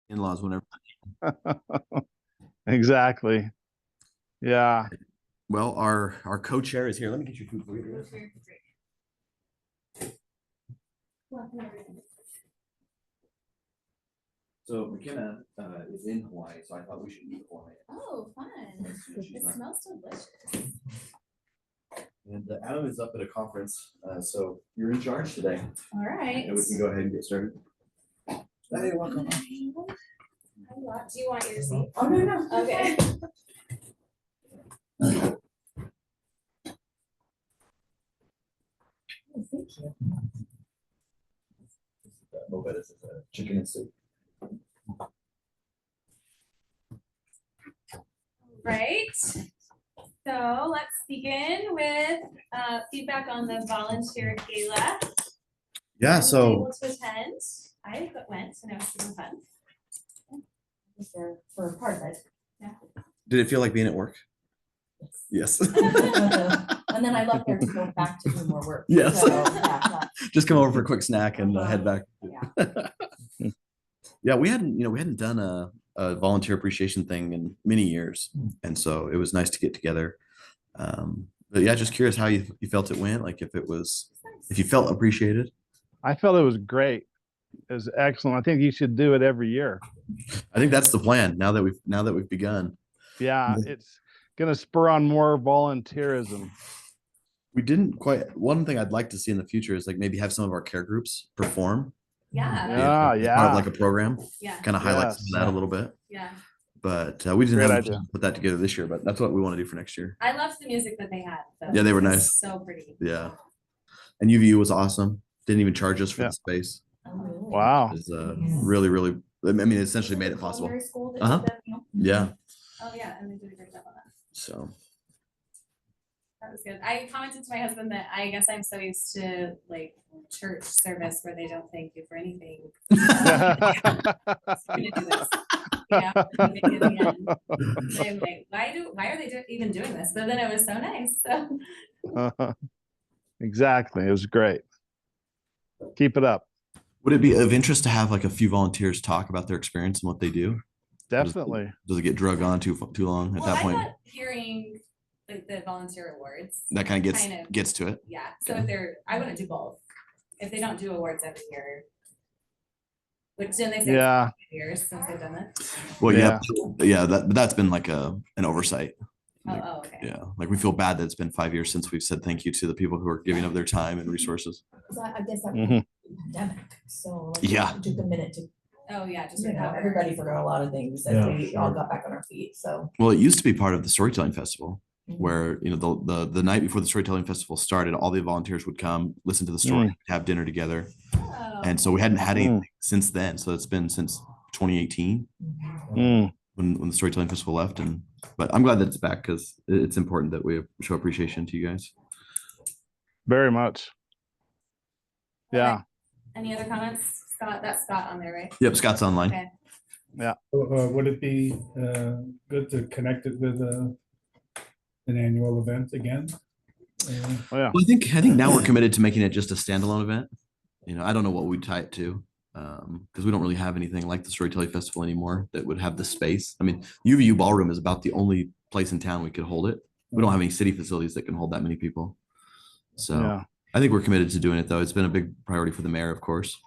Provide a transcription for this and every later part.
in-laws whenever. Exactly. Yeah. Well, our co-chair is here. Let me get your food for you. So McKenna is in Hawaii, so I thought we should eat Hawaii. Oh, fun. It smells delicious. And Adam is up at a conference, so you're in charge today. All right. And we can go ahead and get started. Hey, welcome. Do you want your seat? Oh, no. Okay. Oh, thank you. This is a chicken and soup. Right. So let's begin with feedback on the volunteer gala. Yeah, so able to attend. I went, and it was super fun. For part of it. Yeah. did it feel like being at work? Yes. And then I left there to go back to do more work. Yes. So, yeah, Just come over for a quick snack and head back. yeah. Yeah, we hadn't done a volunteer appreciation thing in many years, and so it was nice to get together. But yeah, just curious how you felt it went, like if you felt appreciated. I felt it was great. It was excellent. I think you should do it every year. I think that's the plan now that we've begun. Yeah, it's going to spur on more volunteerism. We didn't quite. One thing I'd like to see in the future is like maybe have some of our care groups perform. Yeah. As part of like a program. Yeah. Kind of highlight some of that a little bit. Yeah. But we didn't Great have idea. to put that together this year, but that's what we want to do for next year. I loved the music that they had. Though. Yeah, they were It was nice. So pretty. Yeah. And UVU was awesome. Didn't even charge us for Yeah. the space. Oh, really? Wow. It's really, really, I mean, it essentially made it possible. Uh-huh. Yeah. Oh yeah, and they did a great job on that. So That was good. I commented to my husband that I guess I'm so used to like church service where they don't thank you for anything. I'm gonna do this. Yeah, maybe in the end. I'm like, why are they even doing this? But then it was so nice. So. Exactly. It was great. Keep it up. would it be of interest to have like a few volunteers talk about their experience and what they do? Definitely. Does it get drug on too long at Well, that I point? thought hearing like the volunteer awards. That kind of gets to it. Yeah. So if I want to do both. If they don't do awards every year, which then they say Yeah. years since they've done that. Well, Yeah. yeah, that's been like an oversight. Like, Oh, okay. Yeah, like we feel bad that it's been 5 years since we've said thank you to the people who are giving of their time and resources. So I guess that Mhm. was the pandemic. So like, Yeah. it took a minute to, Oh yeah, just everybody forgot a lot of things as we all got back on our feet. So Well, it used to be part of the storytelling festival, Mhm. where the night before the storytelling festival started, all the volunteers would come listen to the story, have dinner together, Oh. and so we hadn't had anything since then. So it's been since 2018 Mm. when the storytelling festival left, but I'm glad that it's back because it's important that we show appreciation to you guys. Very much. Yeah. Any other comments? Scott, that's Scott on there, right? Yep, Scott's online. Okay. Would it be good to connect it with an annual event again? Oh, yeah. Well, I think now we're committed to making it just a standalone event. I don't know what we'd tie it to, because we don't really have anything like the Storytelling Festival anymore that would have the space. I mean, UVU Ballroom is about the only place in town we could hold it. We don't have any city facilities that can hold that many people. So Yeah. I think we're committed to doing it, though. It's been a big priority for the mayor, of course.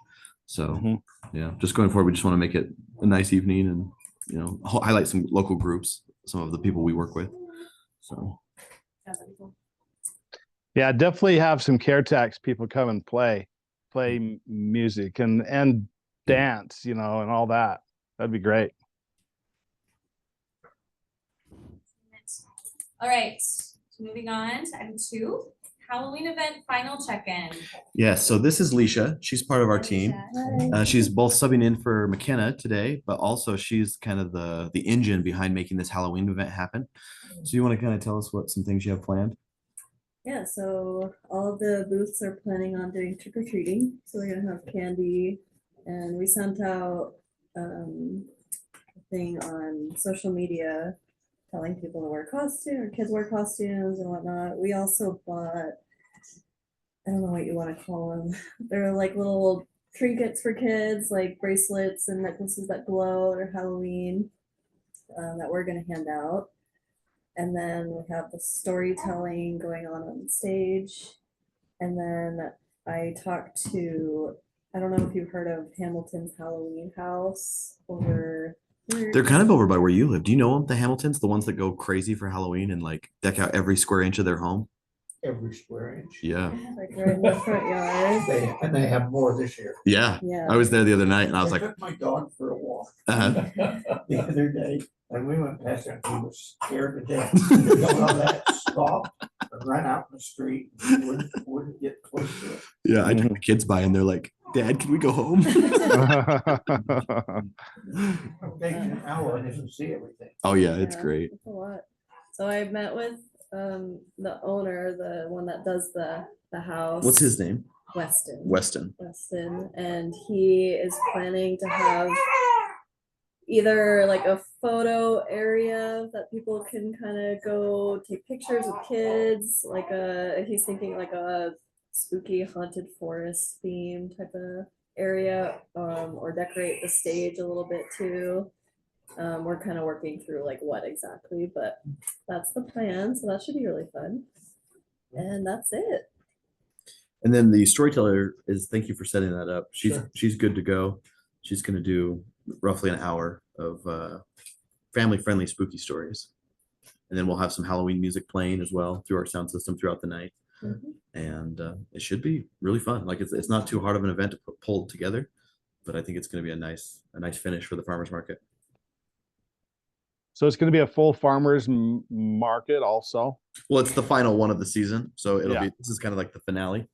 So yeah, just going forward, we just want to make it a nice evening and highlight some local groups, some of the people we work with. So Sounds like cool. Yeah, definitely have some care tax people come and play music and dance, and all that. That'd be great. All right, moving on to item 2, Halloween event final check-in. yeah, so this is Leisha. She's part of our team. She's both subbing in for McKenna today, but also she's kind of the engine behind making this Halloween event happen. So you want to kind of tell us what some things you have planned? Yeah, so all of the booths are planning on doing trick-or-treating. So we're gonna have candy, and we sent out a thing on social media telling people to wear costumes, or kids wear costumes and whatnot. We also bought, I don't know what you want to call them. They're like little trinkets for kids, like bracelets and necklaces that glow or Halloween, that we're gonna hand out. And then we have the storytelling going on stage. And then I talked to, I don't know if you've heard of Hamilton's Halloween House over. They're kind of over by where you live. Do you know them, the Hamiltons, the ones that go crazy for Halloween and like deck out every square inch of their home? Every square inch. Yeah. Like right in the front yard. And they have more this year. Yeah. Yeah. I was there the other night and I was like, took my dog for a walk uh-huh. the other day, and we went past it, and he was scared to death. He got on that, stopped, and ran out in the street, and wouldn't get close to it. Yeah, I took the kids by and they're like, Dad, can we go home? It takes an hour just to see everything. Oh yeah, it's Yeah, great. it's a lot. So I met with the owner, the one that does the house. What's his name? Weston. Weston. And he is planning to have either like a photo area that people can kind of go take pictures with kids, like he's thinking like a spooky haunted forest theme type of area, or decorate the stage a little bit too. We're kind of working through like what exactly, but that's the plan. So that should be really fun. And that's it. And then the storyteller is, thank you for setting that up. Sure. She's good to go. She's going to do roughly an hour of family-friendly spooky stories. And then we'll have some Halloween music playing as well through our sound system throughout the night. Mhm. And it should be really fun. Like it's not too hard of an event to pull together, but I think it's going to be a nice finish for the farmers market. So it's going to be a full farmers market also. Well, it's the final one of the season, so Yeah. this is kind of like the finale.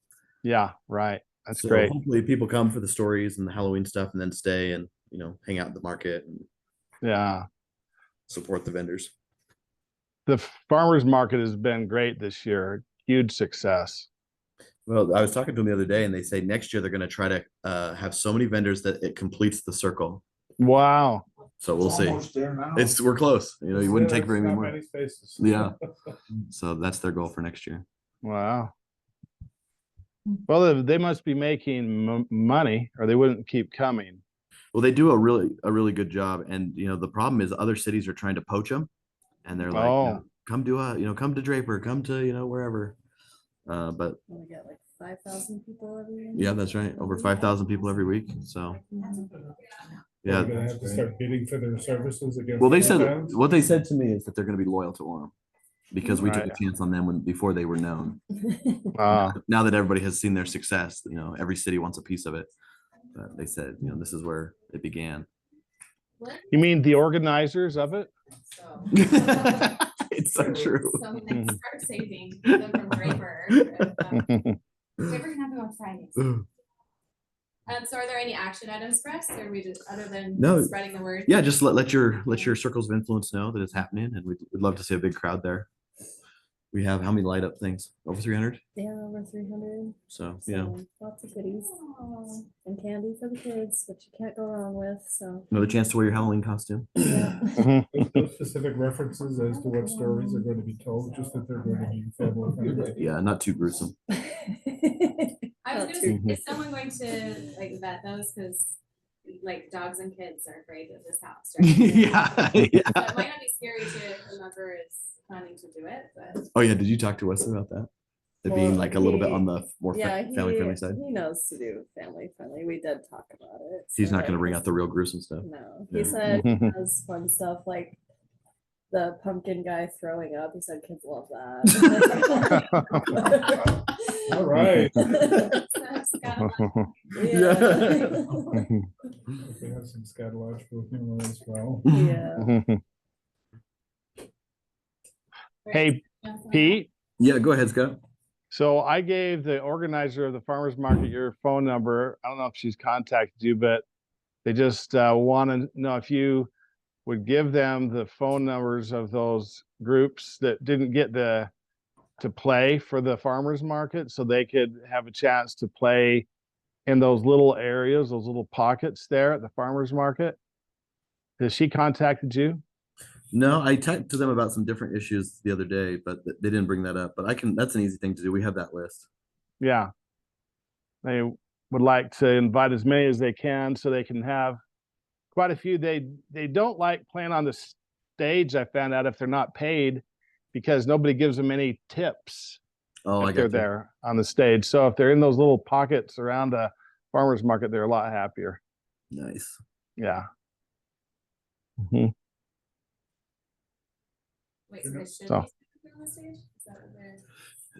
Yeah, right. That's So great. hopefully people come for the stories and the Halloween stuff and then stay and, hang out at the market and Yeah. support the vendors. The farmers market has been great this year. Huge success. Well, I was talking to them the other day and they say next year they're going to try to have so many vendors that it completes the circle. Wow. So we'll It's see. almost there now. We're close. You wouldn't take very many Not more. many spaces. Yeah. So that's their goal for next year. Wow. Well, they must be making money or they wouldn't keep coming. Well, they do a really good job. And, the problem is other cities are trying to poach them and they're like, Oh. come come to Draper, come to, wherever. But We get like 5,000 people every year. yeah, that's right. Over 5,000 people every week. So Mhm. yeah. We're gonna have to start bidding for their services against. Well, the towns. what they said to me is that they're going to be loyal to Orem because we took Right. a chance on them before they were known. Wow. Now that everybody has seen their success, every city wants a piece of it. But they said, this is where it began. You mean the organizers of it? So. It's so true. So I'm gonna start saving them from Draper. Draper can have them on Fridays. So are there any action items for us, or are we just, other than No. spreading the word? Yeah, just let your circles of influence know that it's happening, and we'd love to see a big crowd there. We have how many light up things? Over 300. Yeah, over 300. So So lots of goodies and candy for the kids, which you can't go wrong with. So another chance to wear your Halloween costume. yeah. There's no specific references as to what stories are going to be told, just that they're going to be family friendly. Yeah, not too gruesome. I was Not gonna say, too- is someone going to like vet those? Cause like dogs and kids are afraid of this house, right? Yeah, So yeah. it might not be scary to whomever is planning to do it, but. Oh yeah, did you talk to Wesley about that? It being Well, like a little bit he- on the more Yeah, family friendly side. he knows to do family friendly. We did talk about it. He's so not going to I bring guess- out the real gruesome stuff. No, Yeah. he said he has fun stuff like the pumpkin guy throwing up. He said kids love that. All right. So it's got a- Yeah. We have some scatological humor as well. Yeah. Hey, Pete. Yeah, go ahead, Scott. So I gave the organizer of the farmers market your phone number. I don't know if she's contacted you, but they just want to know if you would give them the phone numbers of those groups that didn't get to play for the farmers market, so they could have a chance to play in those little areas, those little pockets there at the farmers market. Has she contacted you? No, I talked to them about some different issues the other day, but they didn't bring that up. But that's an easy thing to do. We have that list. Yeah. would like to invite as many as they can so they can have quite a few. They don't like playing on the stage, I found out, if they're not paid, because nobody gives them any tips Oh, I if they're got you. there on the stage. So if they're in those little pockets around a farmer's market, they're a lot happier. Nice. Yeah. Mhm. Wait, so they should So- be speaking on the stage? Is that what they're?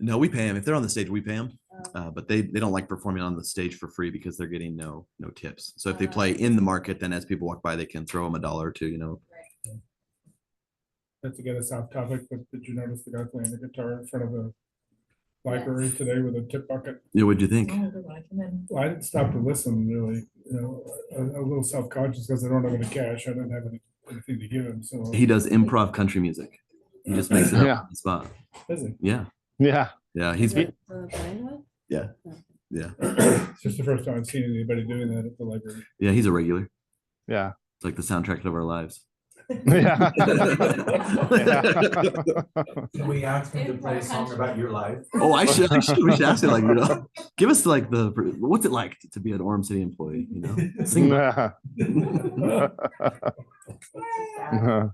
No, we pay them. If they're on the stage, we pay them. Oh. But they don't like performing on the stage for free because they're getting no tips. So if they Oh. play in the market, then as people walk by, they can throw them $1 or $2, Right. Not to get us off topic, but did you notice the guy playing the guitar in front of the library today with a tip bucket? Yeah, what'd you think? Oh, good, when I come in. Well, I didn't stop to listen, really, a little self-conscious because I don't have any cash. I didn't have anything to give him, so. He does improv country music. He just makes it up Yeah. on the spot. Is he? Yeah. Yeah. Yeah. He's The blind one? yeah. Yeah. It's just the first time I've seen anybody doing that at the library. Yeah. He's a regular. Yeah. It's like the soundtrack of our lives. Yeah. Can we ask him to play a song about your life? Oh, I should. We should ask him, like, give us like what's it like to be an Orem City employee? Sing. Yeah. Uh-huh.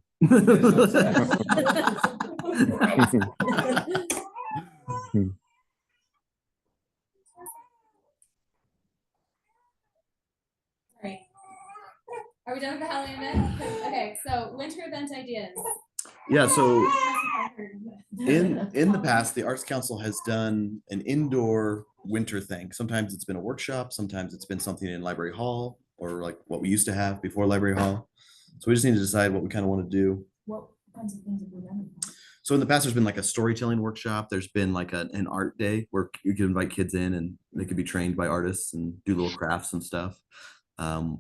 Right. Are we done with the Halloween event? Okay, so winter event ideas. Yeah. So in the past, the Arts Council has done an indoor winter thing. Sometimes it's been a workshop, sometimes it's been something in Library Hall, or like what we used to have before Library Hall. So we just need to decide what we kind of want to do. What kinds of things have we done? So in the past, there's been like a storytelling workshop. There's been like an art day where you can invite kids in and they could be trained by artists and do little crafts and stuff.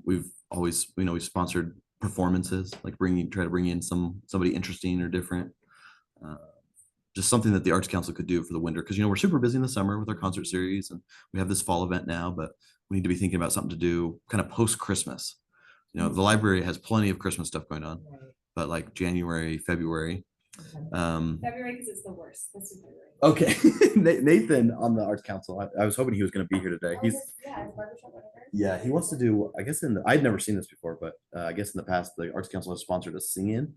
We've always, we've sponsored performances, like try to bring in somebody interesting or different. Just something that the Arts Council could do for the winter, because we're super busy in the summer with our concert series, and we have this fall event now, but we need to be thinking about something to do kind of post Christmas. The library has plenty of Christmas stuff going on, but like January, February. February, because it's the worst. Let's do February. Okay. Nathan on the Arts Council, I was hoping he was going to be here today. Oh, yeah, it's barbershop, whatever. Yeah, he wants to do, I guess I'd never seen this before, but I guess in the past, the Arts Council has sponsored a sing-in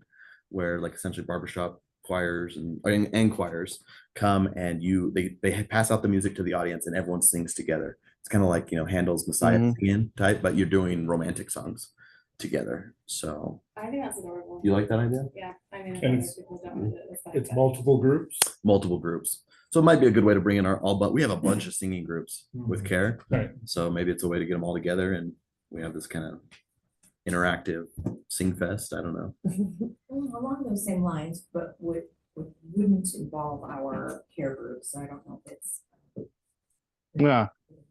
where like essentially barbershop choirs and choirs come and they pass out the music to the audience and everyone sings together. It's kind of like, Handel's Messiah sing-in type, but you're doing romantic songs together. So I think that's adorable. you like that idea? Yeah, I mean, And if people don't do it, fine, It's but- multiple groups. Multiple groups. So it might be a good way to bring in but we have a bunch of singing groups with CARE. Right. So maybe it's a way to get them all together and we have this kind of interactive sing fest. I don't know. Along those same lines, but wouldn't involve our care groups. I don't know if it's Yeah.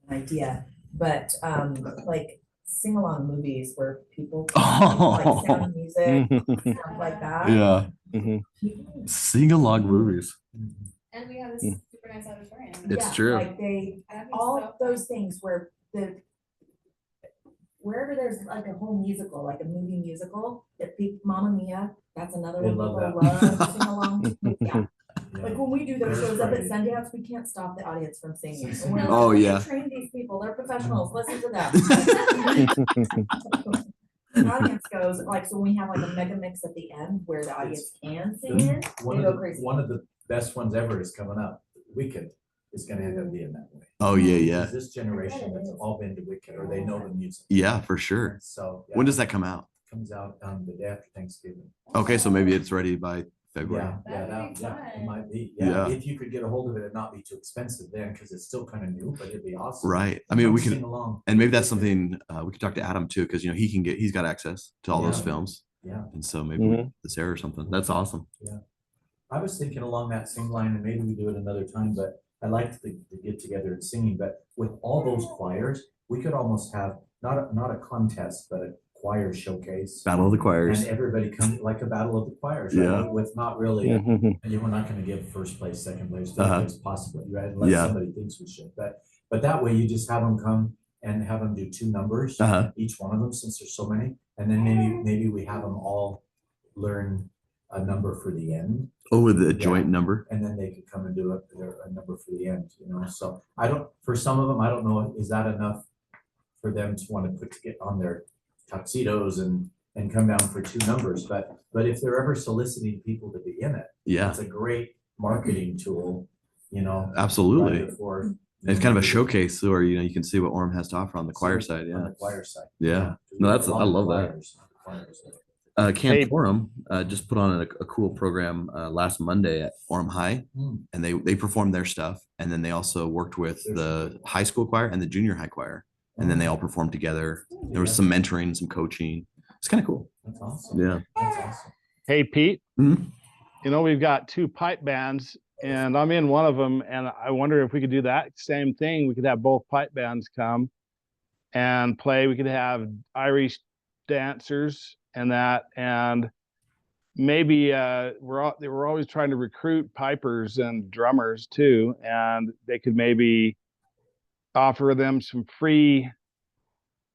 an idea, but like sing along movies where people Oh. like sound music, stuff like that. Yeah. People- Sing along movies. And we have this super nice auditorium. It's yeah, true. Like That'd be all so of those things where wherever there's like a whole musical, like a movie musical, that Mamma Mia, that's another They one love people that. love to sing along. Yeah. Yeah. Like when we do those That's shows up at right. Sunday House, we can't stop the audience from singing. And we're like, Oh, "We yeah. Train these people, they're professionals, listen to them. The audience goes, like, so when we have like a mega mix at the end where the audience can sing in, One they of go the, crazy. one of the best ones ever is coming up. Wicked is gonna end up being that way. Oh yeah, yeah. Because this generation has all been to Wicked, or they know the music. Yeah, for sure. So. When does that come out? Comes out the day after Thanksgiving. Okay, so maybe it's ready by February. Yeah, That would be yeah, it fun. might be. Yeah. Yeah, if you could get a hold of it and not be too expensive then, because it's still kind of new, but it'd be awesome. Right. I mean, Come we sing can, along. and maybe that's something we could talk to Adam too, because he's got access to all those Yeah. films, Yeah. and so maybe we this air or something. That's awesome. I was thinking along that same line, and maybe we do it another time, but I like to get together and singing, but with all those choirs, we could almost have not a contest, but a choir showcase. Battle of the Choirs. And everybody come like a battle of the choirs, right? Yeah. With not really, Mhm. and we're not gonna give first place, second place, third Uh-huh. place possibly, right? Unless Yeah. somebody thinks we should, but that way you just have them come and have them do 2 numbers, Uh-huh. each one of them, since there's so many, and then maybe we have them all learn a number for the end. Oh, with the Yeah. joint number. And then they could come and do a number for the end, so for some of them, I don't know, is that enough for them to want to put to get on their tuxedos and come down for 2 numbers, but if they're ever soliciting people to be in it, Yeah, it's a great marketing tool, you know. absolutely. right before, And it's kind of a showcase where, you can see what Orem has to offer on the choir side. On Yeah. the choir side. Yeah. We No, have that's, a lot I of love that. choirs. Cantorum just put on a cool program last Monday at Orem High, Hmm. and they performed their stuff, and then they also worked with the high school choir and the junior high choir, and then they all performed together. There was some mentoring, some coaching. It's kind of cool. That's awesome. Yeah. That's awesome. Hey, Pete, Mhm. we've got 2 pipe bands and I'm in one of them, and I wonder if we could do that same thing. We could have both pipe bands come and play. We could have Irish dancers and that, and maybe we're always trying to recruit pipers and drummers too, and they could maybe offer them some free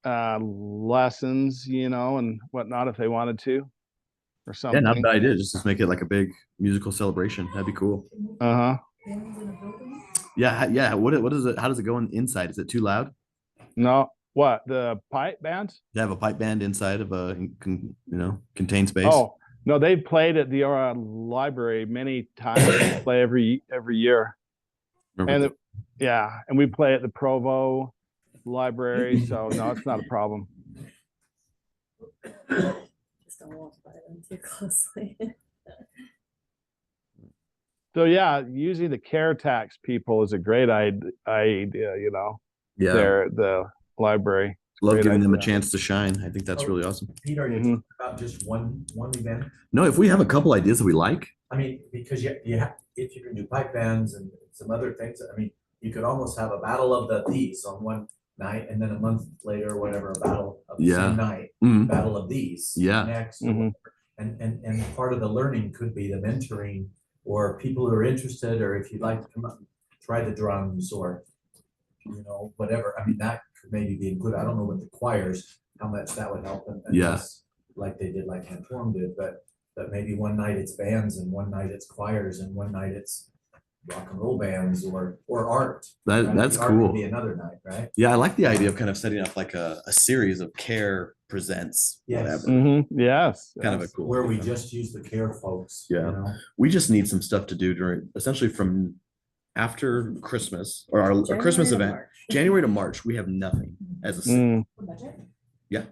lessons, and whatnot if they wanted to, or Yeah, not a something. bad idea. Just make it like a big musical celebration. That'd be cool. Uh-huh. Yeah, yeah. What is it? How does it go inside? Is it too loud? No, what, the pipe bands? To have a pipe band inside of a contained space. Oh, no, they've played at the library many times. They play every year. Remember And and we play at the Provo library, so no, it's not a problem. Just don't walk by them too closely. So yeah, using the care tax people is a great idea, yeah, they're the library. love great giving them a idea. chance to shine. I think that's really awesome. Pete, are you Mhm. talking about just one event? No, if we have a couple ideas that we like, I mean, because you have, if you can do pipe bands and some other things, I mean, you could almost have a battle of the these on one night, and then a month later or whatever, a battle of the Yeah. same night, Mhm. battle of these. Yeah. Next, or Mhm. whatever. And part of the learning could be the mentoring, or people who are interested, or if you'd like to come up and try the drums, or whatever. I mean, that could maybe be included. I don't know what the choirs, how much that would help them. Yeah. Like they did, like Cantorum did, but maybe one night it's bands, and one night it's choirs, and one night it's rock and roll bands, or art. right? that's Art could cool. Be another night, right? Yeah, I like the idea of kind of setting up like a series of care presents, Yes. whatever. Yes. Kind of a yes. cool. Where we just use the care folks. Yeah. We just need some stuff to do essentially from after Christmas or our Christmas January to event, March. January to March. We have nothing as a city. Mm, Yeah.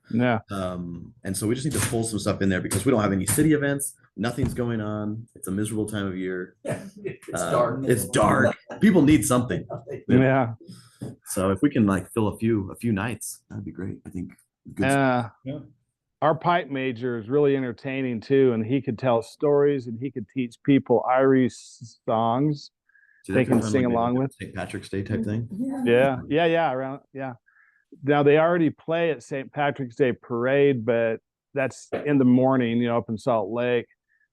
yeah. And so we just need to pull some stuff in there because we don't have any city events. Nothing's going on. It's a miserable time of year. Yeah, it's dark. It's dark. People need something. Yeah. So if we can like fill a few nights, that'd be great. I think. Good. Yeah. Yeah. Our pipe major is really entertaining too, and he could tell stories and he could teach people Irish songs. See, they that could can sound sing like maybe along a with. St. Patrick's Day type thing. Yeah. Yeah. Now they already play at St. Patrick's Day parade, but that's in the morning, up in Salt Lake.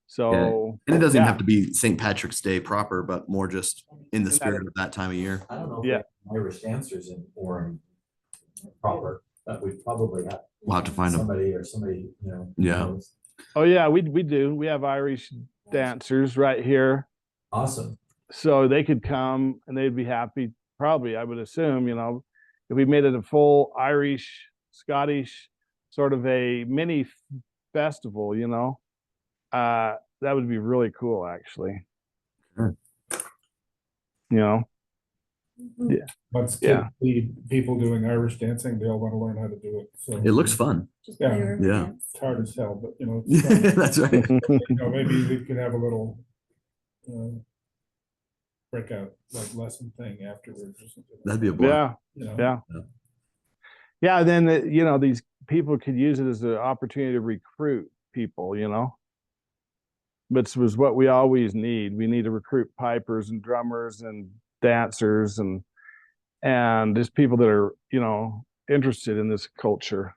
So And it doesn't yeah. have to be St. Patrick's Day proper, but more just in the In that- spirit of that time of year. I don't know if Yeah. we have Irish dancers in Orem proper, but we probably have. We'll have to find them. Somebody, Yeah. knows. Oh yeah, we do. We have Irish dancers right here. Awesome. So they could come and they'd be happy, probably, I would assume, if we made it a full Irish, Scottish, sort of a mini festival, that would be really cool, actually. Sure. Let's Yeah. the people doing Irish dancing, they all want to learn how to do it, so. It looks fun. Just Yeah. play your Yeah. dance. It's hard as hell, but it's fun. That's right. Maybe we could have a little breakout, like lesson thing afterwards or something. That'd be a blast. Yeah. Yeah, then, these people could use it as an opportunity to recruit people, which was what we always need. We need to recruit pipers and drummers and dancers and just people that are, interested in this culture.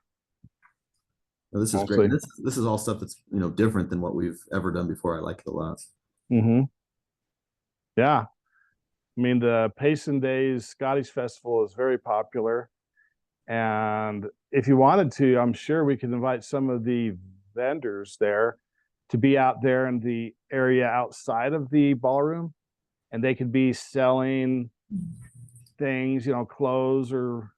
No, this is Mostly. great. This is all stuff that's different than what we've ever done before. I like it a lot. Mm-hmm. Yeah. I mean, the Payson Days Scottish Festival is very popular. And if you wanted to, I'm sure we could invite some of the vendors there to be out there in the area outside of the ballroom. And they could be selling things, clothes or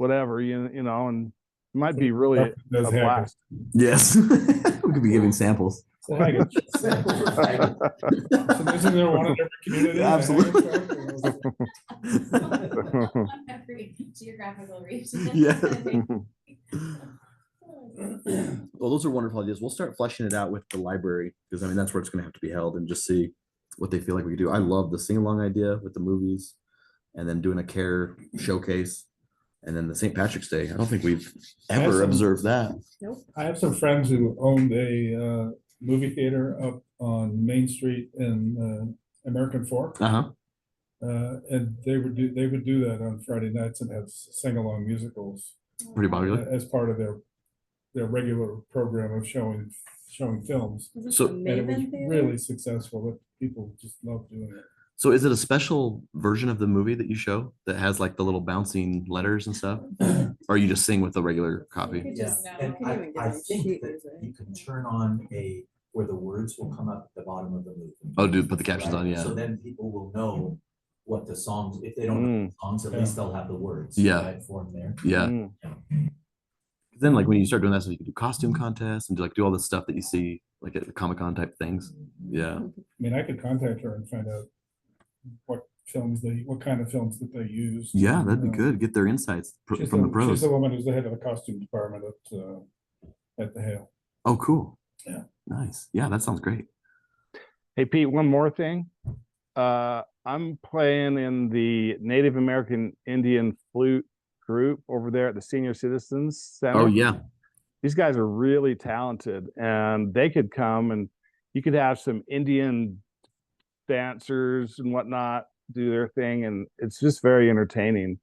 whatever, you know, and it might be really a Does happen. blast. Yes. We could be giving samples. So isn't there one in every community? Absolutely. On every geographical region. Yeah. Well, those are wonderful ideas. We'll start fleshing it out with the library because I mean that's where it's going to have to be held and just see what they feel like we could do. I love the sing along idea with the movies, and then doing a care showcase, and then the St. Patrick's Day. I don't think we've ever Awesome. observed that. I have some friends who owned a movie theater up on Main Street in American Fork. Uh-huh. And they would do that on Friday nights and have sing-along musicals Pretty popular. as part of their regular program of showing films. Is this So- the And it was Maven Theater? really successful, but people just love doing it. So is it a special version of the movie that you show that has like the little bouncing letters and stuff? Or you just sing with the regular copy? could Yeah, just- and you can even get I on think sheet that music. you can turn on where the words will come up at the bottom of the movie. Oh, dude, put the captions on, yeah. So then people will know what the songs, if they don't know the songs, at least they'll have the words. Yeah. right, for them there. Yeah. Mm. Then like when you start doing that, so you can do costume contests and do all the stuff that you see like at the Comic-Con type things. Yeah. I mean, I could contact her and find out what kind of films that they use. Yeah, that'd be good. Get their insights from the She's pros. the woman who's the head of the costume department at the Hale. Oh, cool. Yeah. Nice. Yeah, that sounds great. Hey, Pete, one more thing. I'm playing in the Native American Indian flute group over there at the Senior Citizens Center. Oh, yeah. These guys are really talented, and they could come and you could have some Indian dancers and whatnot do their thing, and it's just very entertaining.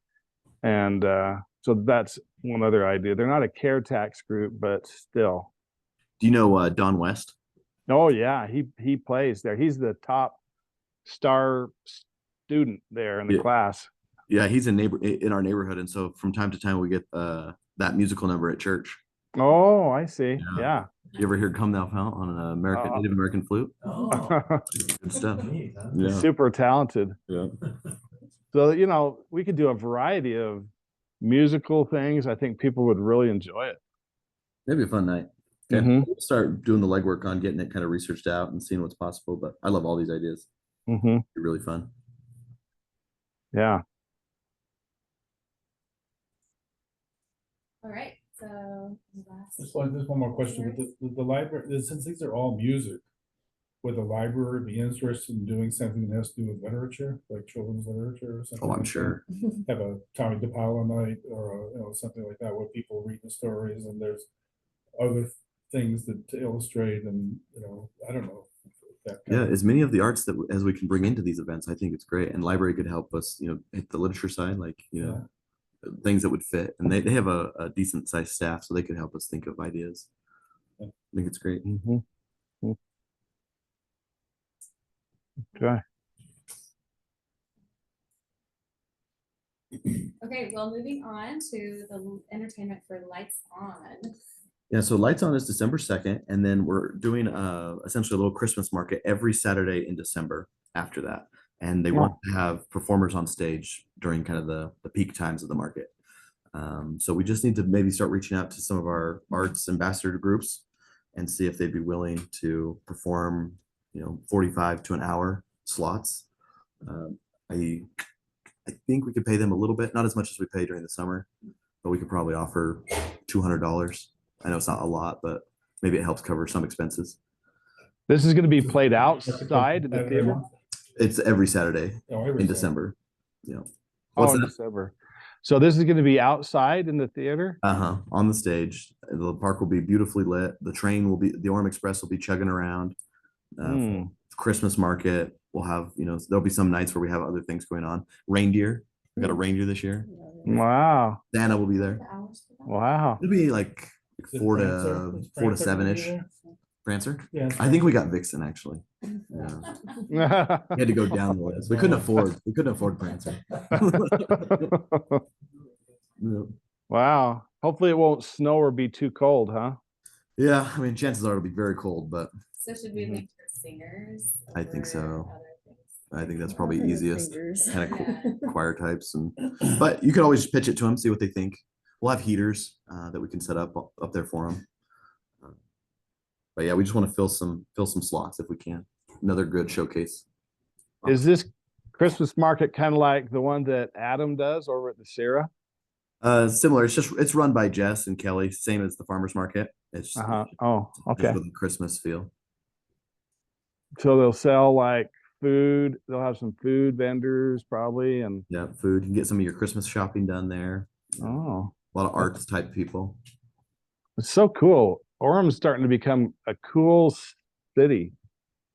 And so that's one other idea. They're not a care tax group, but still. Do you know Don West? Oh yeah, he plays there. He's the top star student there in the Yeah. class. Yeah, he's in our neighborhood, and so from time to time we get that musical number at church. Oh, I see. Yeah. Yeah. You ever hear "Come Thou Fount" on an Native American flute? Oh, Good stuff. neat, huh? Yeah. Super talented. Yeah. So, you know, we could do a variety of musical things. I think people would really enjoy it. Maybe a fun night. Okay. Mhm. We'll start doing the legwork on getting it kind of researched out and seeing what's possible. But I love all these ideas. Mm-hmm. It'd be really fun. Yeah. All right, so last. Just one more question. With the library, since these are all music, would the library be interested in doing something that has to do with literature, like children's literature or something? Oh, I'm like that? sure. Have a Tommy DePaula night or something like that where people read the stories and there's other things to illustrate and, I don't know. that kind Yeah, of- as many of the arts that as we can bring into these events, I think it's great. And library could help us, hit the literature side, like, things that would fit. And they have a decent sized staff, so they could help us think of ideas. I think it's great. Mm-hmm. Okay. Okay, well, moving on to the entertainment for Lights On. Yeah, so Lights On is December 2nd, and then we're doing essentially a little Christmas market every Saturday in December after that. And they want to have performers on stage during kind of the peak times of the market. So we just need to maybe start reaching out to some of our arts ambassador groups and see if they'd be willing to perform, 45 to an hour slots. I think we could pay them a little bit, not as much as we pay during the summer, but we could probably offer $200. I know it's not a lot, but maybe it helps cover some expenses. This is going to be played outside in the theater. It's every Saturday every in Saturday. December. What's Oh, in that? December. So this is going to be outside in the theater. On the stage. The park will be beautifully lit. The Orem Express will be chugging around. Christmas market. We'll have, there'll be some nights where we have other things going on. Reindeer. We got a reindeer this year. Wow. Santa will be there. The hours for that? Wow. It'll be like Is 4 Prancer- to is 4 to Prancer gonna be 7-ish. there? Prancer. Yeah. I think we got Vixen actually. Yeah. We had to go down the list. We couldn't afford Prancer. Yeah. Wow. Hopefully it won't snow or be too cold, huh? Yeah, I mean, chances are it'll be very cold, but So should we make sure singers? I think over so. other things? I think that's probably Open his easiest. fingers. Kind of Yeah. choir types but you could always just pitch it to them, see what they think. We'll have heaters that we can set up there for them. But yeah, we just want to fill some slots if we can. Another good showcase. Is this Christmas market kind of like the one that Adam does over at the Sarah? Similar. It's run by Jess and Kelly, same as the farmers market. It's Oh, okay. with a Christmas feel. So they'll sell like food. They'll have some food vendors probably, and Yeah, food. You can get some of your Christmas shopping done there. oh, A lot of arts type people. it's so cool. Orem's starting to become a cool city.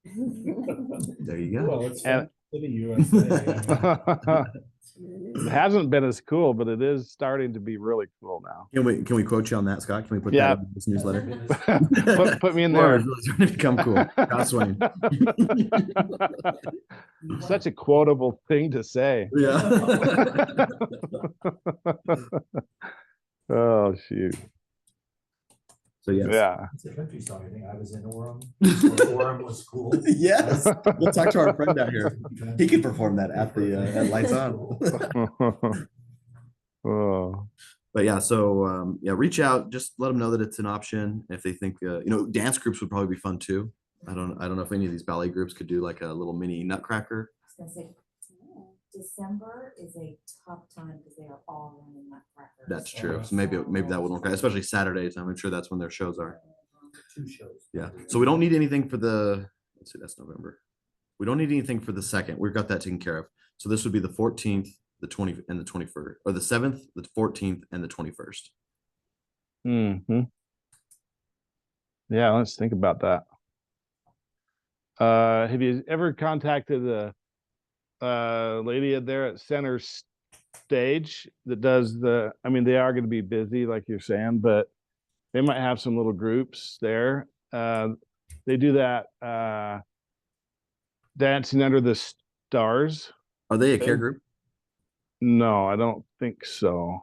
There you go. Well, it's And- City USA. It hasn't been as cool, but it is starting to be really cool now. Can we quote you on that, Scott? Can we put Yeah. that in this newsletter? Put me in Laura there. is really trying to become cool. Scott Swain. Such a quotable thing to say. Yeah. Oh shoot. So yes. Yeah. It's a country song. I think I was in Orem. Orem was cool. Yes. We'll talk to our friend out here. He could perform that at the at Lights On. Oh. But yeah, so yeah, reach out. Just let them know that it's an option. If they think dance groups would probably be fun too. I don't know if any of these ballet groups could do like a little mini Nutcracker. I was gonna say, December is a tough time because they are all running nutcrackers. That's true. So maybe that would work, especially Saturdays. I'm sure that's when their shows are. 2 shows. Yeah. So we don't need anything for let's see, that's November. We don't need anything for the 2nd. We've got that taken care of. So this would be the 14th, the 20th, and the 21st, or the 7th, the 14th, and the 21st. Mm-hmm. Yeah, let's think about that. Have you ever contacted the lady there at Center Stage that does I mean, they are going to be busy, like you're saying, but they might have some little groups there. They do that Dancing Under the Stars. Are they a care Okay. group? No, I don't think so.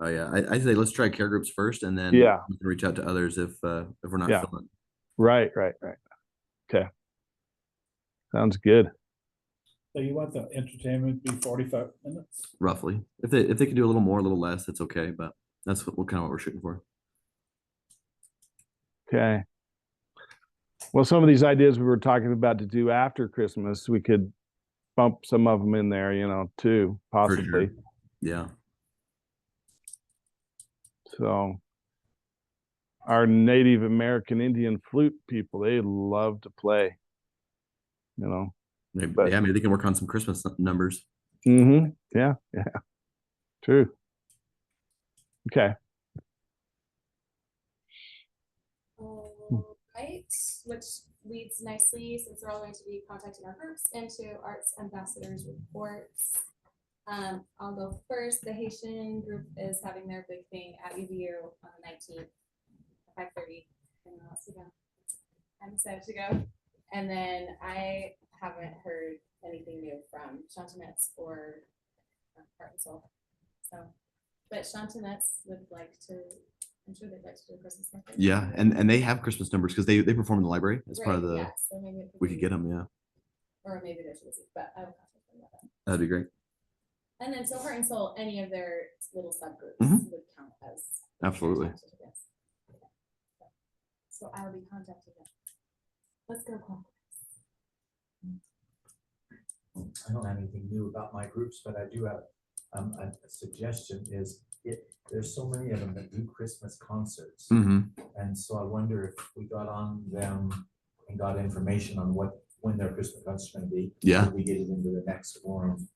Oh yeah, I say let's try care groups first, and then Yeah. we can reach out to others if we're not Yeah. filling. Right. Okay. Sounds good. So you want the entertainment to be 45 minutes? Roughly. If they could do a little more, a little less, that's okay. But that's what we're shooting for. Okay. Well, some of these ideas we were talking about to do after Christmas, we could bump some of them in there, too, For possibly. sure. Yeah. So our Native American Indian flute people, they love to play, Maybe, But- maybe they can work on some Christmas numbers. Mm-hmm. Yeah. True. Okay. Right, which leads nicely, since we're all going to be contacting our groups, into Arts Ambassadors reports. I'll go first. The Haitian group is having their big thing at UVU on the 19th, 5:30. I'm excited to go. And then I haven't heard anything new from Chantinets or Heart and Soul. So, but Chantinets would like to. I'm sure they'd like to do a Christmas market. Yeah, and they have Christmas numbers because they perform in the library. It's part of Right, the. yeah, so maybe it We could be- get them. Yeah, Or maybe they're too busy, but I will contact them about that. that'd be great. And then so Heart and Soul, any of their little subgroups Mhm. would count as. Absolutely. contacted, yes. So I will be contacting them. Let's go. Paul. I don't have anything new about my groups, but I do have a suggestion there's so many of them that do Christmas concerts. Hmm. And so I wonder if we got on them and got information on when their Christmas concert's gonna be. Yeah. We get it into the next forum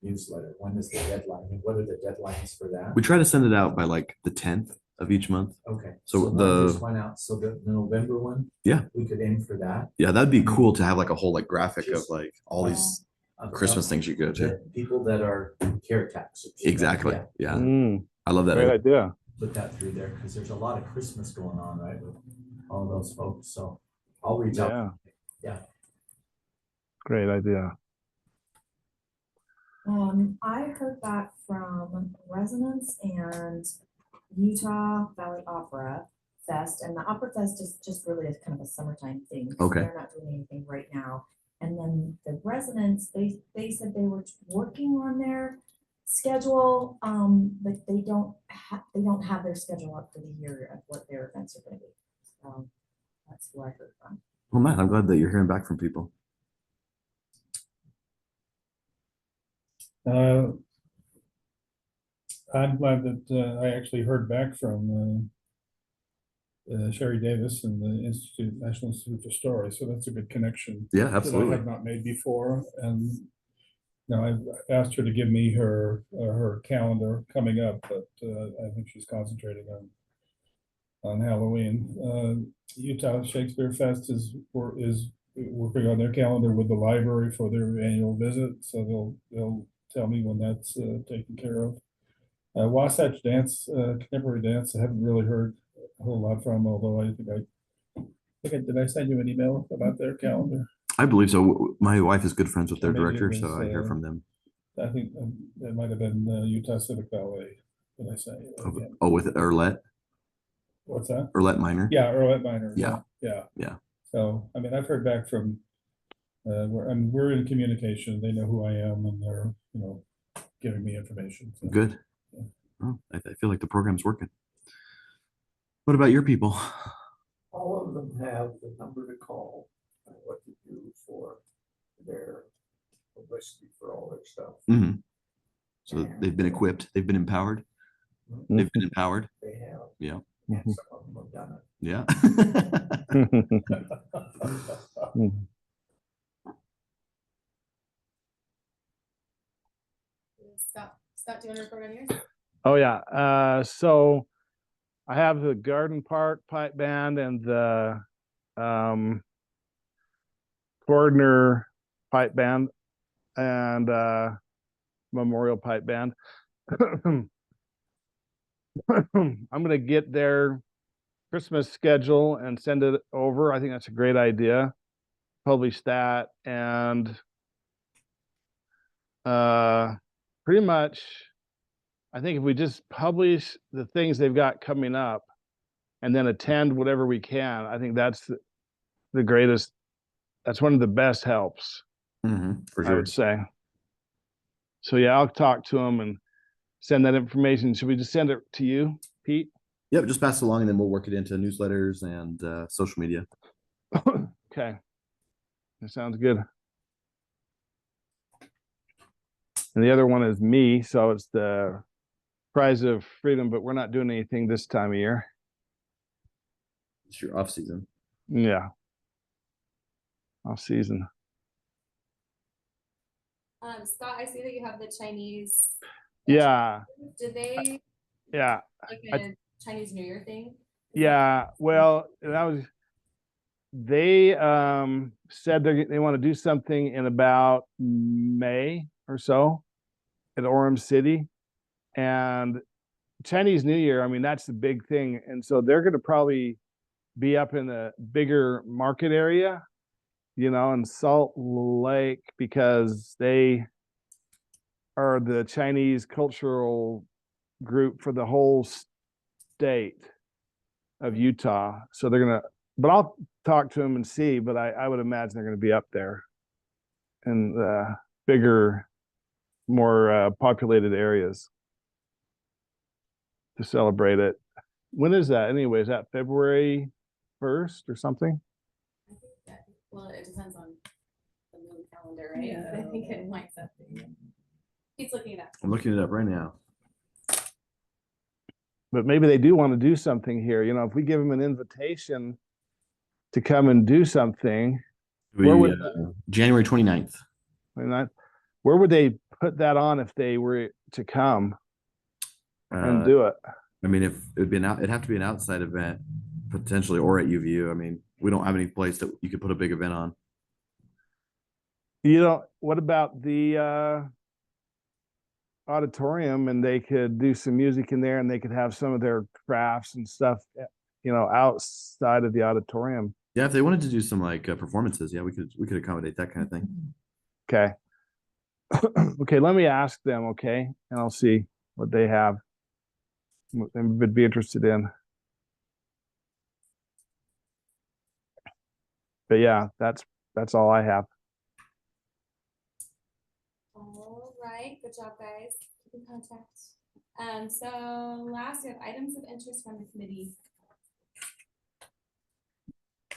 newsletter. When is the deadline? I mean, what are the deadlines for that? We try to send it out by like the 10th of each month. Okay. So mine just the- went out, so the November one. Yeah. We could aim for that. Yeah, that'd be cool to have like a whole like graphic of Just- like all these Of- Christmas of things you go to. the People that are care taxers. Exactly. Yeah, Yeah, Mm, I love that. great idea. put that through there, because there's a lot of Christmas going on, right, with all those folks, so I'll reach out. Yeah. Yeah. Great idea. I heard back from residents and Utah Valley Opera Fest, and the Opera Fest is just really kind of a summertime thing. so Okay. They're not doing anything right now. And then the residents, they said they were working on their schedule, but they don't have their schedule up for the year of what their events are gonna be. That's who I heard from. Well, Matt, I'm glad that you're hearing back from people. I'm glad that I actually heard back from Sherry Davis and the National Institute for Story, so that's a good connection. Yeah, That I absolutely. have not made before, and no, I've asked her to give me her calendar coming up, but I think she's concentrating on Halloween. Utah Shakespeare Fest is working on their calendar with the library for their annual visit, so they'll tell me when that's taken care of. Wasatch Dance, contemporary dance, I haven't really heard a whole lot from, although I did I send you an email about their calendar? I believe so. My wife is good friends with their Maybe it director, so was, I hear from them. I think it might have been Utah Civic Ballet, did I say? Oh, with Erlette, What's that? Erlette Minor. Yeah, Earl Minor. Yeah. Yeah. So, I mean, I've heard back from, we're in communication. They know who I am and they're, giving me information. So. Good. Yeah. Oh, I feel like the program's working. What about your people? All of them have the number to call and what to do for their publicity for all their stuff. Mhm. So And, they've been equipped, they've been empowered. They've been empowered. They have. Yeah. And some of them have done it. Yeah. Scott, do you want to report on yours? Oh, yeah. So I have the Garden Park Pipe Band and the Gordner Pipe Band and Memorial Pipe Band. I'm going to get their Christmas schedule and send it over. I think that's a great idea. Publish that and pretty much I think if we just publish the things they've got coming up and then attend whatever we can, I think that's the greatest, that's one of the best helps, For I sure. would say. So yeah, I'll talk to them and send that information. Should we just send it to you, Pete? Yep, just pass it along and then we'll work it into newsletters and social media. Okay. That sounds good. And the other one is me. So it's the Prize of Freedom, but we're not doing anything this time of year. It's your off season. Yeah. Off season. Scott, I see that you have the Chinese. Yeah. Did they Yeah. like a Chinese New Year thing? Yeah. Well, they said they want to do something in about May or so at Orem City. And Chinese New Year, I mean, that's the big thing. And so they're going to probably be up in a bigger market area, in Salt Lake, because they are the Chinese cultural group for the whole state of Utah. So they're going to, but I'll talk to them and see, but I would imagine they're going to be up there in the bigger, more populated areas to celebrate it. When is that anyway? Is that February 1st or something? I think that, well, it depends on the moon calendar, right? But I think it might up. He's looking it up. I'm looking it up right now. But maybe they do want to do something here. If we give them an invitation to come and do something, where would January 29th. where would they put that on if they were to come and do it? I mean, if it'd have to be an outside event, potentially, or at UVU. I mean, we don't have any place that you could put a big event on. What about the auditorium, and they could do some music in there and they could have some of their crafts and stuff, outside of the auditorium. Yeah, if they wanted to do some like performances, yeah, we could accommodate that kind of thing. Okay. Okay, let me ask them, okay? And I'll see what they have and would be interested in. But yeah, that's all I have. Good job, guys. Keep in contact. So last, we have items of interest from the committee.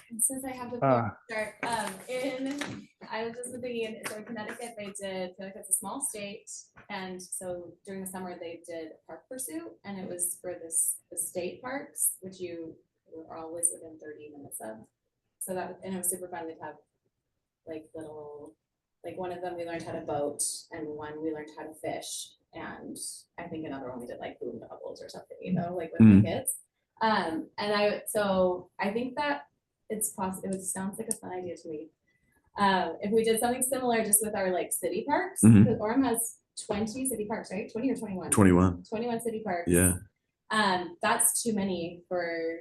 And since I have the book start, I was just thinking, so in Connecticut, they did, Connecticut's a small state, and so during the summer, they did Park Pursuit, and it was for the state parks, which you were always within 30 minutes of. So that, and it was super fun. They'd have like little, like one of them we learned how to boat, and one we learned how to fish, and I think another one we did like boondoggles or something, you know, like with the kids. And I think that it's possible. It sounds like a fun idea to me. If we did something similar just with our like city parks, because Orem has 20 city parks, right? 20 or 21? 21. 21 city parks. Yeah. That's too many for,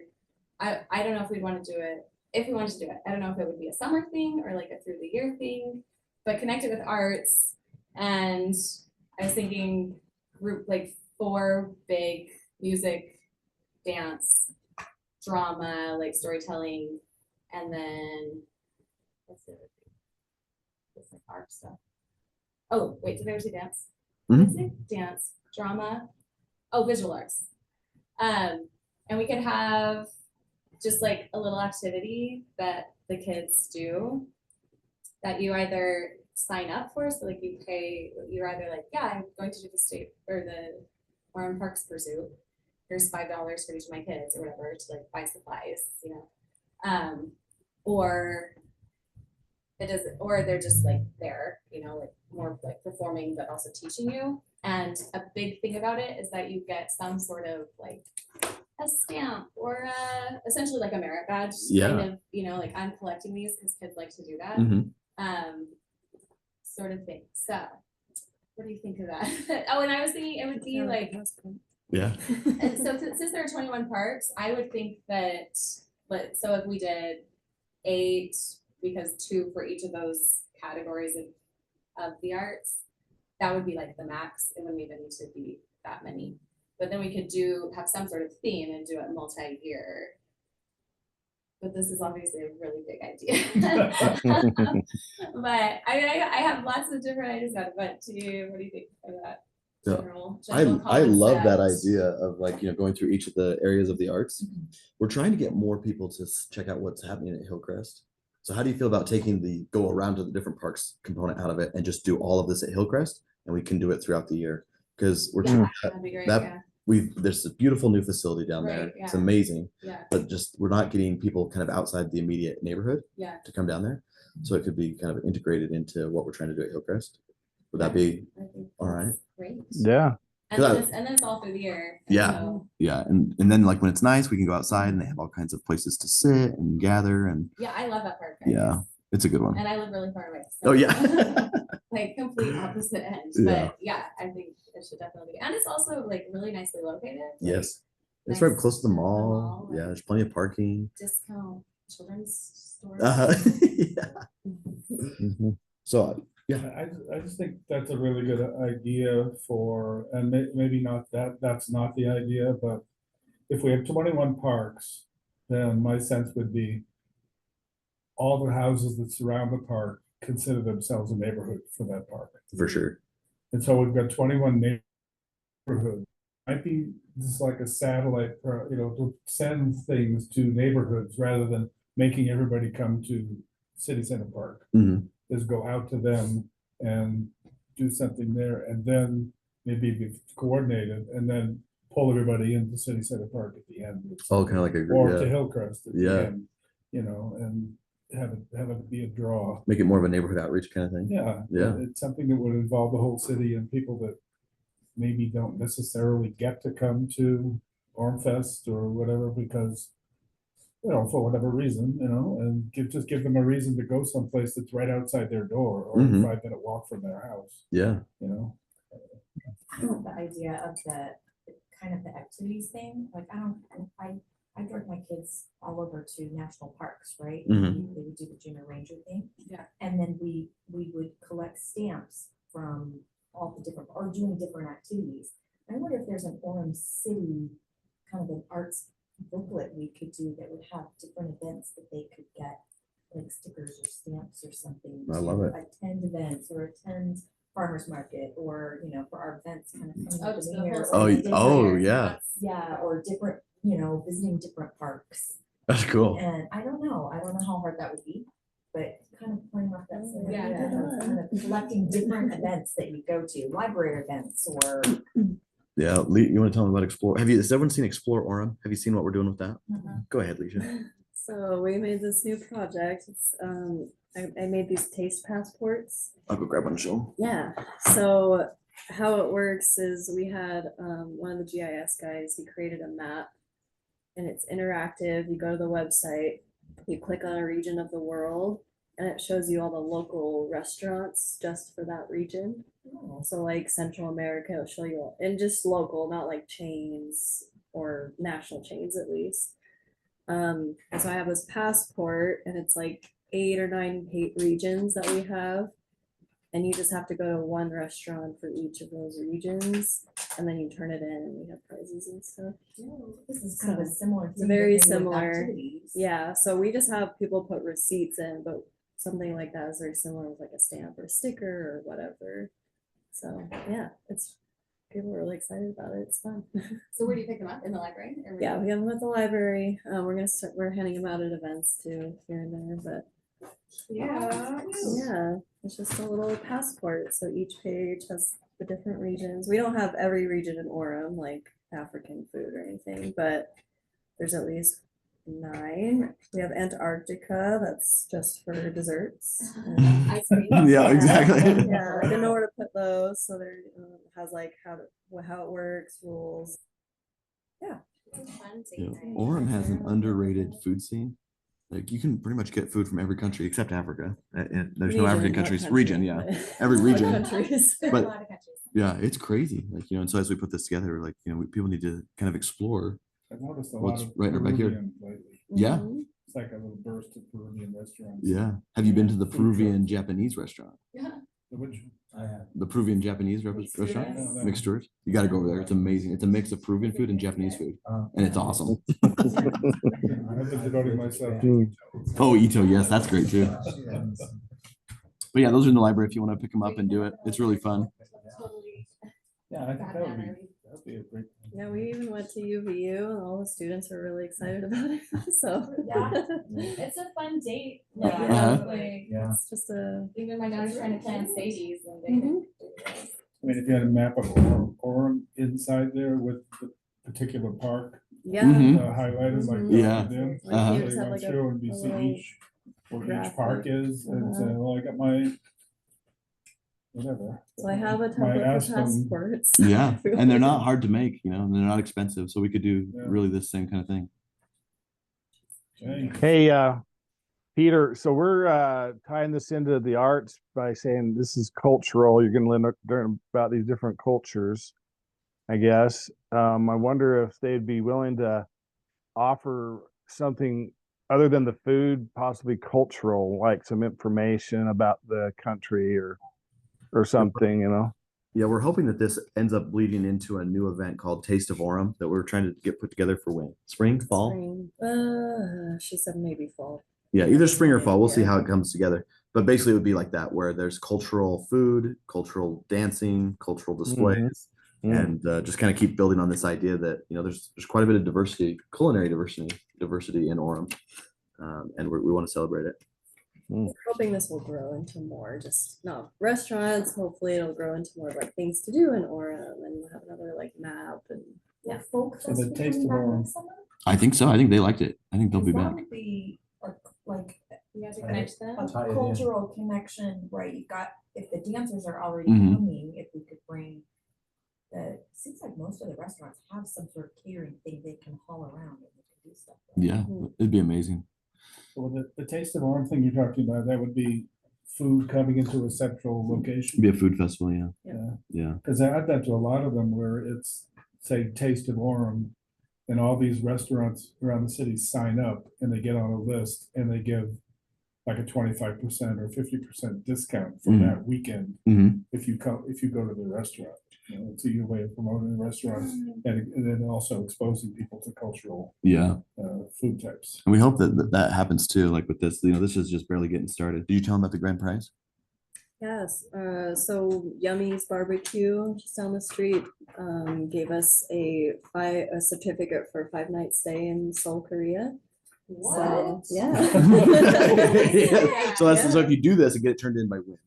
I don't know if we'd want to do it. If we wanted to do it, I don't know if it would be a summer thing or like a through the year thing, but connect it with arts. And I was thinking group like 4 big music, dance, drama, like storytelling, and then what's the other thing? It's like art stuff. Oh, wait, did I ever say dance? Music, dance, drama. Oh, visual arts. And we could have just like a little activity that the kids do that you either sign up for, so like you pay, you're either like, yeah, I'm going to do the state or the Orem Parks Pursuit. Here's $5 for each of my kids or whatever to like buy supplies, you know. Or it does, or they're just like there, you know, like more like performing but also teaching you. And a big thing about it is that you get some sort of like a stamp or essentially like a merit badge, kind of, you know, like I'm collecting these because kids like to do that, sort of thing. So what do you think of that? Oh, and I was thinking it would be like, yeah. And so since there are 21 parks, I would think that, so if we did 8, because 2 for each of those categories of the arts, that would be like the max. It wouldn't even need to be that many. But then we could have some sort of theme and do it multi-year. But this is obviously a really big idea. But I have lots of different ideas about it. But what do you think of that? I love that idea of like, you know, going through each of the areas of the arts. We're trying to get more people to check out what's happening at Hillcrest. So how do you feel about taking the go around to the different parks component out of it and just do all of this at Hillcrest, and we can do it throughout the year? Because we're that'd be great, there's a beautiful new facility down there. It's amazing. Yeah. But just we're not getting people kind of outside the immediate neighborhood to come down there. So it could be kind of integrated into what we're trying to do at Hillcrest. Would that be all right? Great. Yeah. And then it's all through the year. Yeah. And then like when it's nice, we can go outside and they have all kinds of places to sit and gather. And yeah, I love that park. Yeah, it's a good one. And I live really far away. So oh yeah. Like complete opposite end. Yeah. But yeah, I think it should definitely be. And it's also like really nicely located. Yes. Like, It's right close to the mall. Yeah, there's plenty of parking. Discount children's stores. Yeah. So yeah, I just think that's a really good idea for, and maybe not that's not the idea, but if we have 21 parks, then my sense would be all the houses that surround the park consider themselves a neighborhood for that park. For sure. And so we've got 21 neighborhoods. Might be just like a satellite, you know, to send things to neighborhoods rather than making everybody come to City Center Park. Is go out to them and do something there, and then maybe be coordinated, and then pull everybody into City Center Park at the end. Oh, kind of like a group, or to Hillcrest at the end, you know, and have it be a draw. Make it more of a neighborhood outreach kind of thing. Yeah. It's something that would involve the whole city and people that maybe don't necessarily get to come to Orem Fest or whatever because, you know, for whatever reason, you know, and just give them a reason to go someplace that's right outside their door or a 5-minute walk from their house. Yeah. You know. I love the idea of the kind of the activities thing. Like I drove my kids all over to national parks, right? They would do the junior ranger thing. Yeah. And then we would collect stamps from all the different, or doing different activities. I wonder if there's an Orem City kind of an arts booklet we could do that would have different events that they could get, like stickers or stamps or something. I love it. Attend events or attend farmer's market or, you know, for our events kind of coming Oh, up in just the the year. whole. or Oh, city oh, fair. yeah. That's- Yeah, or different, you know, visiting different parks. That's cool. And I don't know how hard that would be, but kind of playing off that same Yeah. idea of kind of collecting different events that you go to, library events or. Yeah, Lee, you want to tell me about Explore? Has everyone seen Explore Orem? Have you seen what we're doing with that? Mhm. Go ahead, Leisha. So we made this new project. It's, I made these taste passports. I'll go grab one and show 'em. Yeah, so how it works is we had one of the GIS guys, he created a map and it's interactive. You go to the website, you click on a region of the world and it shows you all the local restaurants just for that region. So like Central America, it'll show you all, and just local, not like chains or national chains at least. And so I have this passport and it's like 8 or 9 regions that we have. And you just have to go to one restaurant for each of those regions and then you turn it in and we have prizes and stuff. This is kind of a similar It's thing. very but maybe with similar. activities. Yeah, so we just have people put receipts in, but something like that is very similar with like a stamp or a sticker or whatever. So yeah, people are really excited about it. It's fun. So where do you pick them up? In the library? Or where Yeah, do we have them at the library. We're handing them out at events too here and there, but Yeah. yeah, it's just a little passport. So each page has the different regions. We don't have every region in Orem, like African food or anything, but there's at least 9. We have Antarctica, that's just for desserts. And- Ice cream. Yeah, exactly. Yeah, I didn't know where to put those, so there has like how it works, rules. It's a fun Yeah, date night. Orem has an underrated food scene. Like you can pretty much get food from every country except Africa. And there's no Region, African not countries. country, Region, yeah. but- Every not region. countries. There are But- a lot of countries. Yeah, it's crazy. Like, and so as we put this together, like, people need to kind of explore. I've noticed a What's lot of right in our backyard? Peruvian lately. Yeah. Mhm. It's like a little burst of Peruvian restaurants. Yeah. Have you been to the Food Peruvian trucks. Japanese restaurant? Yeah. Which, I have. The Peruvian Japanese Mixed restaurant? tourists. Yeah, Mixed tours? You got to go over there. It's amazing. It's a mix of Peruvian food and Japanese food. And it's awesome. I've been devoting myself to. Oh, Ito. Yes, that's great too. But yeah, those are in the library if you want to pick them up and do it. It's really fun. Totally. Yeah, I think Got that would that be, already. that would be a great. Yeah, we even went to UVU and all the students were really excited about it. So Yeah. It's a fun date. Yeah. Uh-huh. Like, Yeah. it's just a even my daughter's trying to plan Sadie's and they. Mhm. I mean, if you had a map of Orem inside there with the particular park yeah. Mhm. highlighted like. Mhm. that, Yeah. then Like Uh-huh. you so just you have go like through and a you see little each, where each park graphic. is, and say, Uh-huh. well, I got my. Whatever. So I have a My template for Aspen- passports. Yeah. And they're not hard to make, and they're not expensive. So we could do Yeah. really this same kind of thing. Hey, Hey, Peter, so we're tying this into the arts by saying this is cultural. You're going to learn about these different cultures, I guess. I wonder if they'd be willing to offer something other than the food, possibly cultural, like some information about the country or something, Yeah, we're hoping that this ends up bleeding into a new event called Taste of Orem that we're trying to get put together for when? Spring, fall? Spring. She said maybe fall. Yeah, either spring or fall. We'll see Yeah. how it comes together. But basically, it would be like that, where there's cultural food, cultural dancing, cultural displays, Mhm. and just kind of keep building on this idea that there's quite a bit of diversity, culinary diversity in Orem, and we want to celebrate it. Hoping this will grow into more, just not restaurants. Hopefully it'll grow into more like things to do in Orem and we'll have another like map and Yeah, folk So the fest Taste coming of back Orem. next summer? I think so. I think they liked it. I think they'll be That back. would be like You have to connect them. a Tie it in. cultural connection, right? You got, if the dancers are already Mhm. coming, if we could bring seems like most of the restaurants have some sort of catering thing they can haul around and they can do stuff. with. Yeah, it'd be amazing. well, the Taste of Orem thing you're talking about, that would be food coming into a central It'd location. be a food festival. Yeah, Yeah, yeah. because I've been to a lot of them where it's, say, Taste of Orem, and all these restaurants around the city sign up and they get on a list and they give like a 25% or 50% discount for Mhm. that weekend hmm if you go to the restaurant. It's a way of promoting the restaurants and then also exposing people to cultural Yeah. food types. And we hope that happens too. Like with this, this is just barely getting started. Did you tell them about the grand prize? Yes, so Yummy's Barbecue just down the street gave us a certificate for a 5-night stay in Seoul, Korea. So, yeah. So that's, so if you do this and get it turned in by when?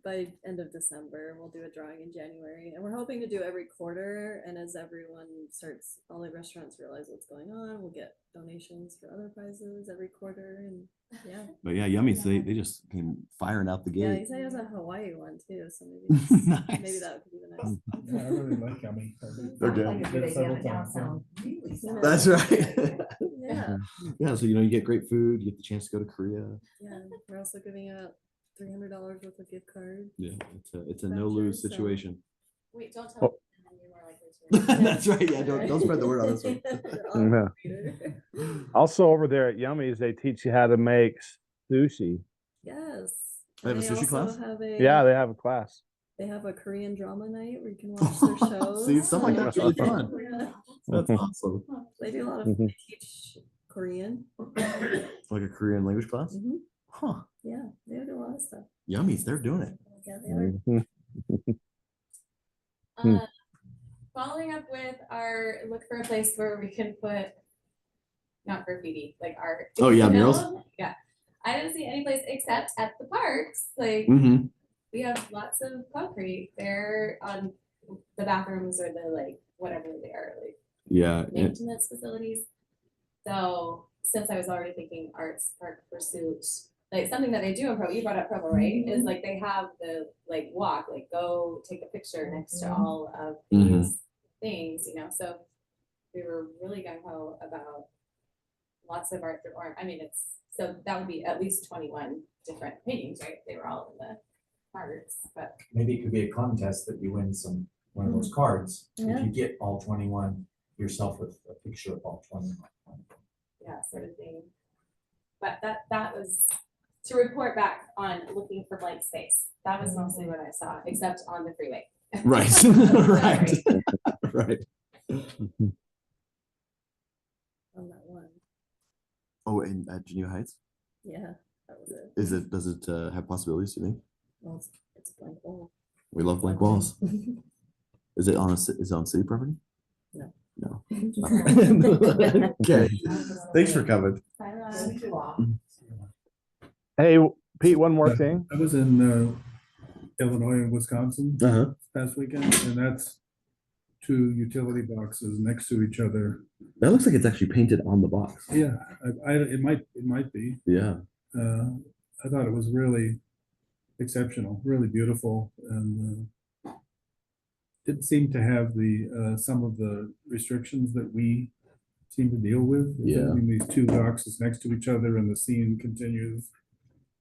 By end of December, we'll do a drawing in January, and we're hoping to do every quarter. And as everyone starts, all the restaurants realize what's going on, we'll get donations for other prizes every quarter, and yeah. But yeah, Yummies, they just came firing out the Yeah, he gate. said he has a Hawaii one too, so maybe maybe Nice. that could be the next. Yeah, I really like Yummy. They're Sounds good. like a good Several idea, but now it times, yeah. sounds really sound. That's right. Yeah, Yeah, so you get great food, you get the chance to go to Korea. yeah. We're also giving out $300 worth of gift cards. Yeah, it's a Voucher, no-lose so- situation. Wait, don't tell Oh. them, and then you're more likely to. That's right. Yeah, don't spread the word on this one. Yeah. Also over there at Yummy's, they teach you how to make sushi. Yes. They have a And sushi also class? have a- Yeah, they have a class. They have a Korean drama night where you can watch their shows. See, stuff like that's really fun. Yeah, That's awesome. they do a lot of Mhm. they teach Korean. Like a Korean language class? Mhm. Huh. Yeah, they do a lot of stuff. Yummies, they're doing it. Yeah, they are. Mhm. Hmm. Following up with our look for a place where we can put, not graffiti, like art. Oh, yeah, you know? murals? Yeah. I didn't see any place except at the parks. Like, Mm-hmm. we have lots of concrete there on the bathrooms or the like, whatever they are, like Yeah. and- maintenance facilities. So since I was already thinking arts park pursuit, like something that they do in Provo, you brought up Provo, right? Is like they have the like walk, like go take a picture next to all of Mhm. these things, you know. So we were really gung ho about lots of art through Orem. I mean, so that would be at least 21 different paintings, right? They were all in the parks, but Maybe it could be a contest that you win one of those cards. Yeah. If you get all 21, yourself with a picture of all 21. yeah, sort of thing. But that was to report back on looking for blank space. That was mostly what I saw, except on the freeway. Right. Right. Sorry. Right. On that one. Oh, and at Geneva Heights? Yeah, that was it. Does it have possibilities, do you think? Well, it's a blank wall. We love blank walls. Is it on city property? No. No. Okay. Thanks for coming. Hey, Pete, one more thing. I was in Illinois and Wisconsin Uh-huh. this past weekend, and that's 2 utility boxes next to each other. That looks like it's actually painted on the box. Yeah, it might be. Yeah. I thought it was really exceptional, really beautiful, and didn't seem to have the some of the restrictions that we seem to deal with. Yeah. Having these 2 boxes next to each other, and the scene continues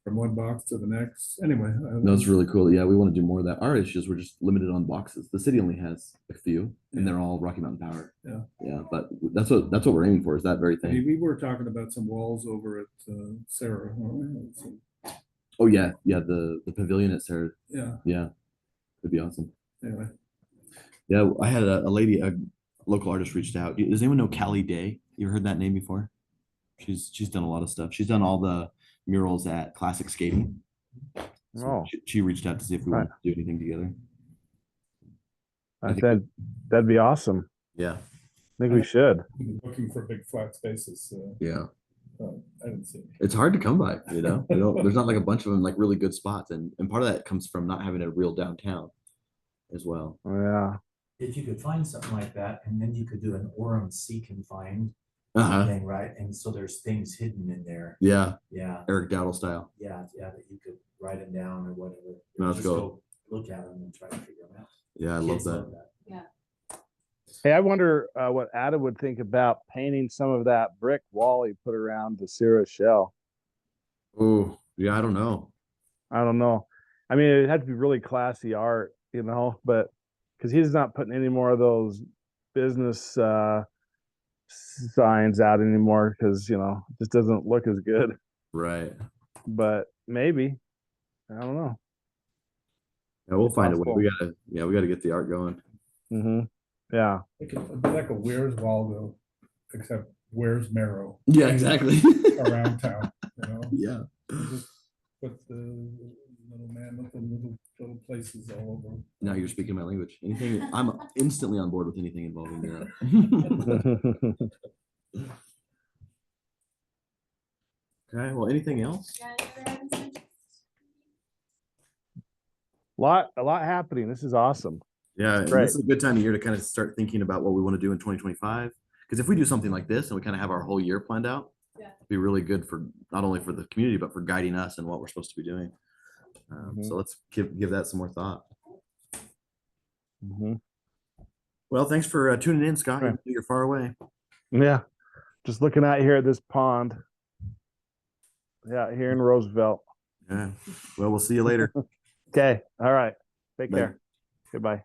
from one box to the next. Anyway, No, it's really cool. Yeah, we want to do more of that. Our issues we're just limited on boxes. The city only has a few, and they're all Rocky Mountain Power. Yeah. Yeah, but that's what we're aiming for, is that very I mean, thing. we were talking about some walls over at Sarah. weren't we? So, Oh yeah, yeah. The pavilion at Sarah. yeah. Yeah, it'd be awesome. Anyway, Yeah, I had a lady, a local artist, reached out. Does anyone know Callie Day? You ever heard that name before? She's done a lot of stuff. She's done all the murals at Classic Skating. So Oh. she reached out to see if we Right. wanted to do anything together. I I think said that'd be awesome. Yeah, I think we should. looking for big flat spaces. yeah. I didn't see. It's hard to come by, you know. There's not like a bunch of them like really good spots, and part of that comes from not having a real downtown as well. Yeah. If you could find something like that, and then you could do an Orem seek and find Uh-huh. thing, right? And so there's things hidden in there. Yeah, Yeah, Eric Dowdle style. yeah, that you could write them down or whatever. No, let's Just go. Look at them and try to figure them out. Yeah, I love Kids that. Hey, I wonder what Adam would think about painting some of that brick wall he put around the Sierra shell. Oh, yeah, I don't know. I don't know. I mean, it had to be really classy art, you know, but because he's not putting any more of those business signs out anymore, because you know it just doesn't look as good. Right. But maybe, I don't know. Yeah, we'll find a way. Possible. We gotta get the art going. Mm-hmm. Yeah. It could be like a Where's Waldo, except Where's Marrow Yeah, exactly. around town, you know? Yeah. You just put the little man places all over. Now you're speaking my language. Anything, I'm instantly on board with anything involving Europe. Okay, well, anything else? Got any other items of interest? A lot happening. This is awesome. Yeah, and Right. this is a good time of year to kind of start thinking about what we want to do in 2025. Because if we do something like this and we kind of have our whole year planned out, Yeah. it'd be really good for not only for the community, but for guiding us and what we're supposed to be doing. So let's give that some more thought. Mhm. Well, thanks for tuning in, Scott. Right. You're far away. Yeah, just looking out here at this pond. Yeah, here in Roosevelt. Yeah. Well, we'll see you later. Okay, all right. Take Bye. care. Goodbye.